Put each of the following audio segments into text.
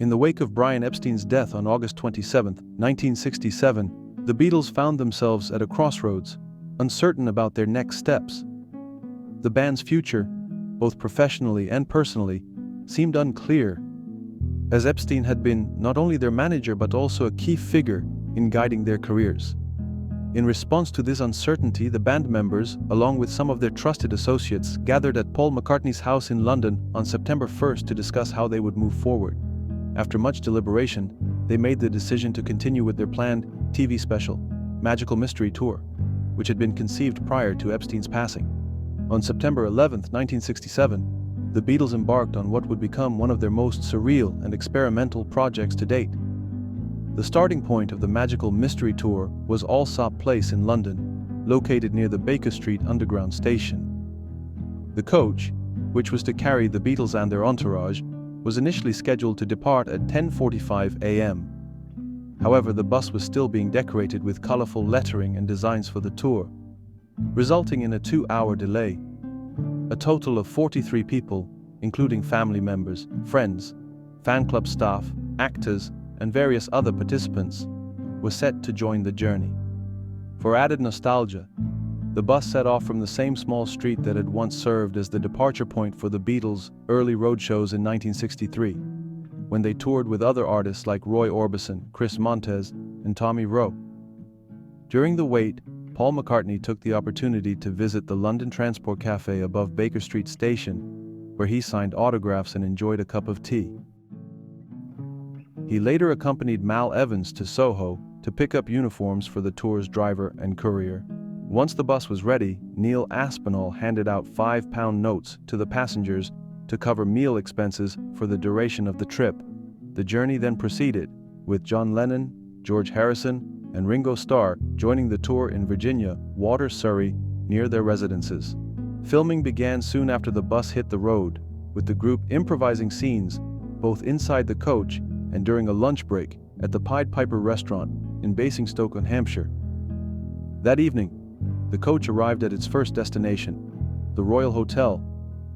In the wake of Brian Epstein's death on August 27, 1967, the Beatles found themselves at a crossroads, uncertain about their next steps. The band's future, both professionally and personally, seemed unclear, as Epstein had been not only their manager but also a key figure in guiding their careers. In response to this uncertainty, the band members, along with some of their trusted associates, gathered at Paul McCartney's house in London on September 1st to discuss how they would move forward. After much deliberation, they made the decision to continue with their planned TV special, Magical Mystery Tour, which had been conceived prior to Epstein's passing. On September 11, 1967, the Beatles embarked on what would become one of their most surreal and experimental projects to date. The starting point of the Magical Mystery Tour was Allsop Place in London, located near the Baker Street Underground station. The coach, which was to carry the Beatles and their entourage, was initially scheduled to depart at 10:45 a.m. However, the bus was still being decorated with colorful lettering and designs for the tour, resulting in a 2-hour delay. A total of 43 people, including family members, friends, fan club staff, actors, and various other participants, were set to join the journey. For added nostalgia, the bus set off from the same small street that had once served as the departure point for the Beatles' early road shows in 1963, when they toured with other artists like Roy Orbison, Chris Montez, and Tommy Rowe. During the wait, Paul McCartney took the opportunity to visit the London Transport Cafe above Baker Street Station, where he signed autographs and enjoyed a cup of tea. He later accompanied Mal Evans to Soho to pick up uniforms for the tour's driver and courier. Once the bus was ready, Neil Aspinall handed out £5 notes to the passengers to cover meal expenses for the duration of the trip. The journey then proceeded, with John Lennon, George Harrison, and Ringo Starr joining the tour in Virginia Water, Surrey, near their residences. Filming began soon after the bus hit the road, with the group improvising scenes both inside the coach and during a lunch break at the Pied Piper restaurant in Basingstoke, Hampshire. That evening, the coach arrived at its first destination, the Royal Hotel,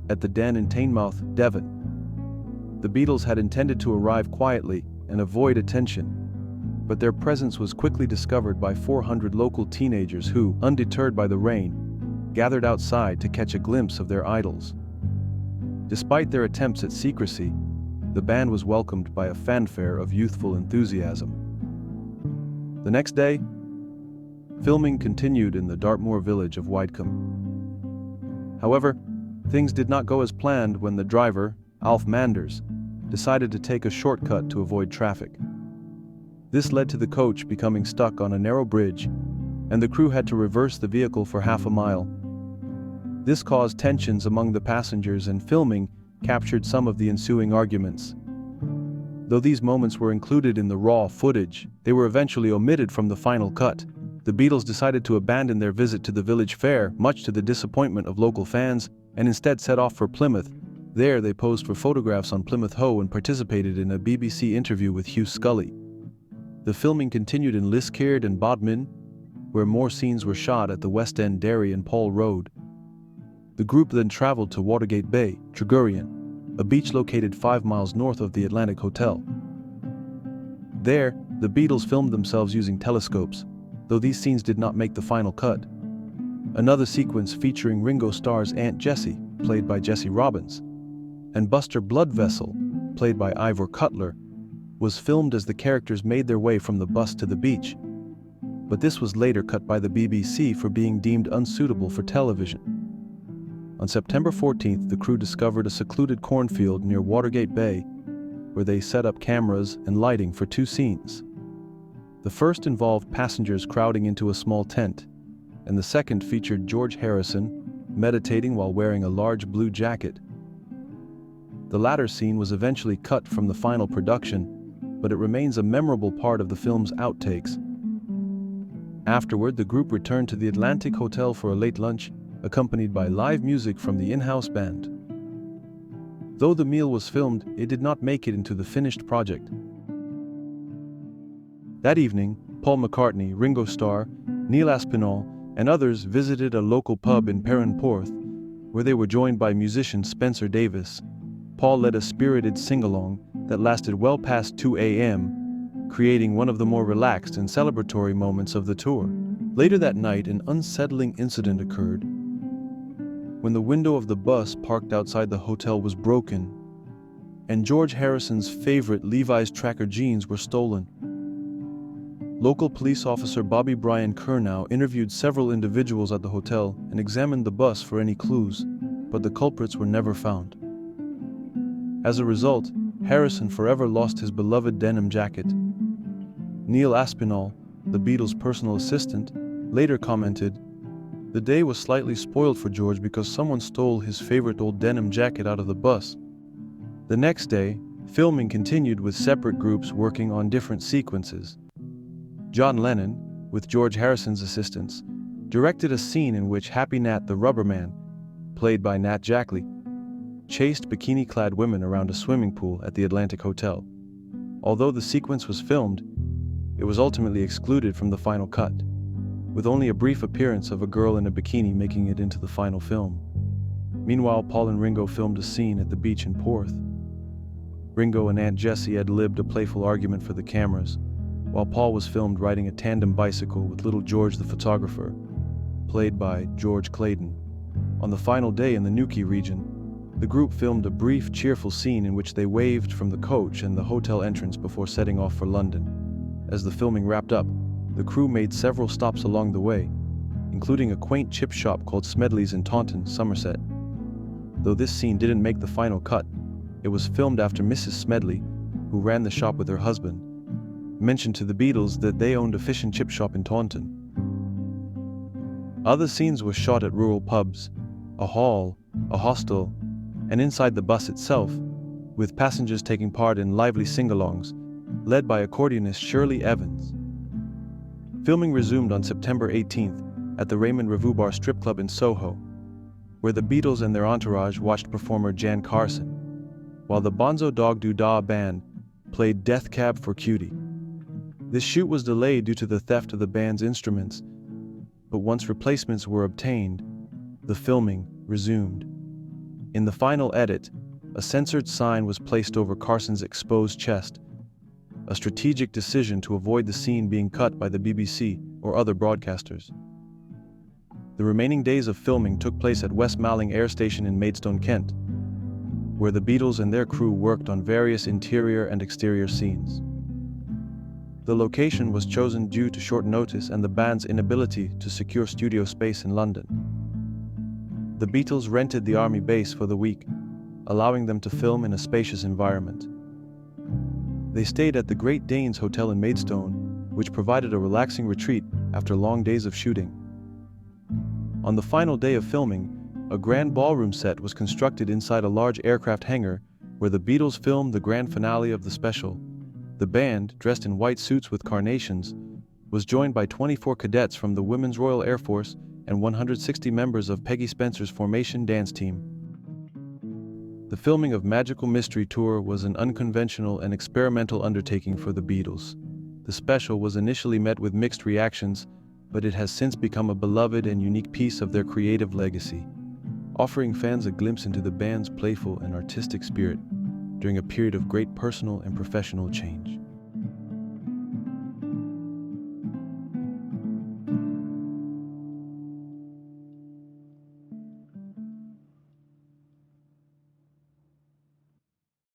at the Den in Teignmouth, Devon. The Beatles had intended to arrive quietly and avoid attention, but their presence was quickly discovered by 400 local teenagers who, undeterred by the rain, gathered outside to catch a glimpse of their idols. Despite their attempts at secrecy, the band was welcomed by a fanfare of youthful enthusiasm. The next day, filming continued in the Dartmoor village of Widecombe. However, things did not go as planned when the driver, Alf Manders, decided to take a shortcut to avoid traffic. This led to the coach becoming stuck on a narrow bridge, and the crew had to reverse the vehicle for half a mile. This caused tensions among the passengers, and filming captured some of the ensuing arguments. Though these moments were included in the raw footage, they were eventually omitted from the final cut. The Beatles decided to abandon their visit to the village fair, much to the disappointment of local fans, and instead set off for Plymouth. There, they posed for photographs on Plymouth Hoe and participated in a BBC interview with Hugh Scully. The filming continued in Liskeard and Bodmin, where more scenes were shot at the West End Dairy and Paul Road. The group then traveled to Watergate Bay, Tregurrian, a beach located 5 miles north of the Atlantic Hotel. There, the Beatles filmed themselves using telescopes, though these scenes did not make the final cut. Another sequence featuring Ringo Starr's Aunt Jessie, played by Jessie Robbins, and Buster Bloodvessel, played by Ivor Cutler, was filmed as the characters made their way from the bus to the beach. But this was later cut by the BBC for being deemed unsuitable for television. On September 14th, the crew discovered a secluded cornfield near Watergate Bay, where they set up cameras and lighting for 2 scenes. The first involved passengers crowding into a small tent, and the second featured George Harrison meditating while wearing a large blue jacket. The latter scene was eventually cut from the final production, but it remains a memorable part of the film's outtakes. Afterward, the group returned to the Atlantic Hotel for a late lunch, accompanied by live music from the in-house band. Though the meal was filmed, it did not make it into the finished project. That evening, Paul McCartney, Ringo Starr, Neil Aspinall, and others visited a local pub in Perranporth, where they were joined by musician Spencer Davis. Paul led a spirited sing-along, that lasted well past 2 a.m., creating one of the more relaxed and celebratory moments of the tour. Later that night, an unsettling incident occurred. When the window of the bus parked outside the hotel was broken, and George Harrison's favorite Levi's tracker jeans were stolen. Local police officer Bobby Brian Kernow interviewed several individuals at the hotel and examined the bus for any clues, but the culprits were never found. As a result, Harrison forever lost his beloved denim jacket. Neil Aspinall, the Beatles' personal assistant, later commented, "The day was slightly spoiled for George because someone stole his favorite old denim jacket out of the bus." The next day, filming continued with separate groups working on different sequences. John Lennon, with George Harrison's assistance, directed a scene in which Happy Nat the Rubber Man, played by Nat Jackley, chased bikini-clad women around a swimming pool at the Atlantic Hotel. Although the sequence was filmed, it was ultimately excluded from the final cut, with only a brief appearance of a girl in a bikini making it into the final film. Meanwhile, Paul and Ringo filmed a scene at the beach in Porth. Ringo and Aunt Jessie ad-libbed a playful argument for the cameras, while Paul was filmed riding a tandem bicycle with little George the photographer, played by George Clayton. On the final day in the Newquay region, the group filmed a brief, cheerful scene in which they waved from the coach and the hotel entrance before setting off for London. As the filming wrapped up, the crew made several stops along the way, including a quaint chip shop called Smedley's in Taunton, Somerset. Though this scene didn't make the final cut, it was filmed after Mrs. Smedley, who ran the shop with her husband, mentioned to the Beatles that they owned a fish and chip shop in Taunton. Other scenes were shot at rural pubs, a hall, a hostel, and inside the bus itself, with passengers taking part in lively sing-alongs, led by accordionist Shirley Evans. Filming resumed on September 18th at the Raymond Revue Bar strip club in Soho, where the Beatles and their entourage watched performer Jan Carson, while the Bonzo Dog Doo-Dah band played Death Cab for Cutie. This shoot was delayed due to the theft of the band's instruments, but once replacements were obtained, the filming resumed. In the final edit, a censored sign was placed over Carson's exposed chest, a strategic decision to avoid the scene being cut by the BBC or other broadcasters. The remaining days of filming took place at West Malling Air Station in Maidstone, Kent, where the Beatles and their crew worked on various interior and exterior scenes. The location was chosen due to short notice and the band's inability to secure studio space in London. The Beatles rented the army base for the week, allowing them to film in a spacious environment. They stayed at the Great Danes Hotel in Maidstone, which provided a relaxing retreat after long days of shooting. On the final day of filming, a grand ballroom set was constructed inside a large aircraft hangar where the Beatles filmed the grand finale of the special. The band, dressed in white suits with carnations, was joined by 24 cadets from the Women's Royal Air Force and 160 members of Peggy Spencer's Formation dance team. The filming of Magical Mystery Tour was an unconventional and experimental undertaking for the Beatles. The special was initially met with mixed reactions, but it has since become a beloved and unique piece of their creative legacy, offering fans a glimpse into the band's playful and artistic spirit during a period of great personal and professional change.